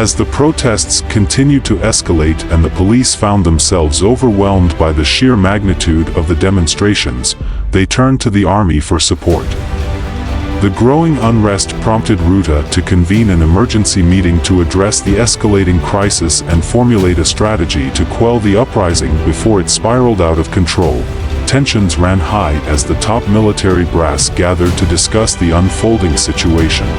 As the protests continued to escalate and the police found themselves overwhelmed by the sheer magnitude of the demonstrations, they turned to the army for support. The growing unrest prompted Ruta to convene an emergency meeting to address the escalating crisis and formulate a strategy to quell the uprising before it spiraled out of control. Tensions ran high as the top military brass gathered to discuss the unfolding situation.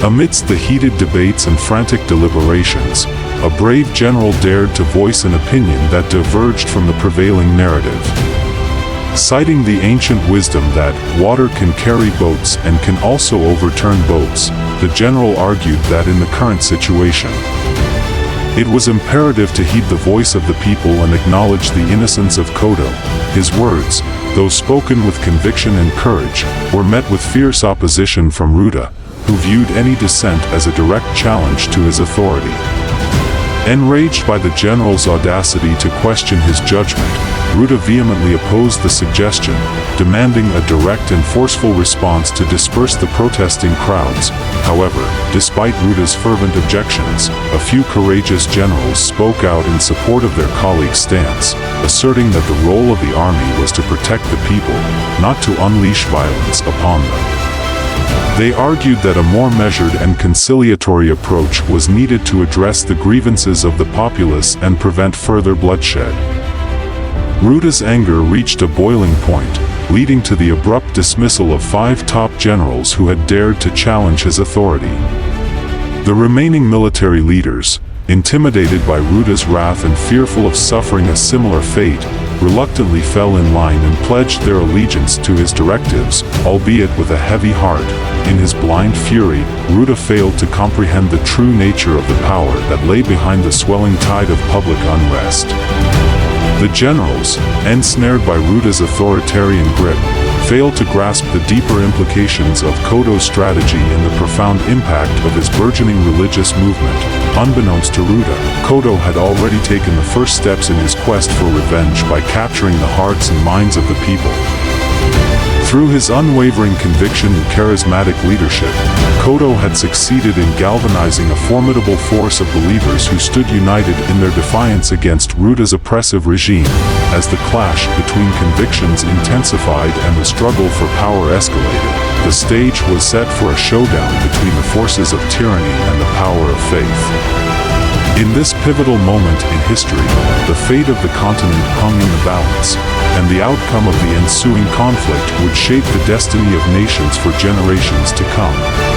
Amidst the heated debates and frantic deliberations, a brave general dared to voice an opinion that diverged from the prevailing narrative. Citing the ancient wisdom that water can carry boats and can also overturn boats, the general argued that in the current situation, it was imperative to heed the voice of the people and acknowledge the innocence of Kodo. His words, though spoken with conviction and courage, were met with fierce opposition from Ruta, who viewed any dissent as a direct challenge to his authority. Enraged by the general's audacity to question his judgment, Ruta vehemently opposed the suggestion, demanding a direct and forceful response to disperse the protesting crowds. However, despite Ruta's fervent objections, a few courageous generals spoke out in support of their colleagues' stance, asserting that the role of the army was to protect the people, not to unleash violence upon them. They argued that a more measured and conciliatory approach was needed to address the grievances of the populace and prevent further bloodshed. Ruta's anger reached a boiling point, leading to the abrupt dismissal of 5 top generals who had dared to challenge his authority. The remaining military leaders, intimidated by Ruta's wrath and fearful of suffering a similar fate, reluctantly fell in line and pledged their allegiance to his directives, albeit with a heavy heart. In his blind fury, Ruta failed to comprehend the true nature of the power that lay behind the swelling tide of public unrest. The generals, ensnared by Ruta's authoritarian grip, failed to grasp the deeper implications of Kodo's strategy and the profound impact of his burgeoning religious movement. Unbeknownst to Ruta, Kodo had already taken the first steps in his quest for revenge by capturing the hearts and minds of the people. Through his unwavering conviction and charismatic leadership, Kodo had succeeded in galvanizing a formidable force of believers who stood united in their defiance against Ruta's oppressive regime. As the clash between convictions intensified and the struggle for power escalated, the stage was set for a showdown between the forces of tyranny and the power of faith. In this pivotal moment in history, the fate of the continent hung in the balance, and the outcome of the ensuing conflict would shape the destiny of nations for generations to come.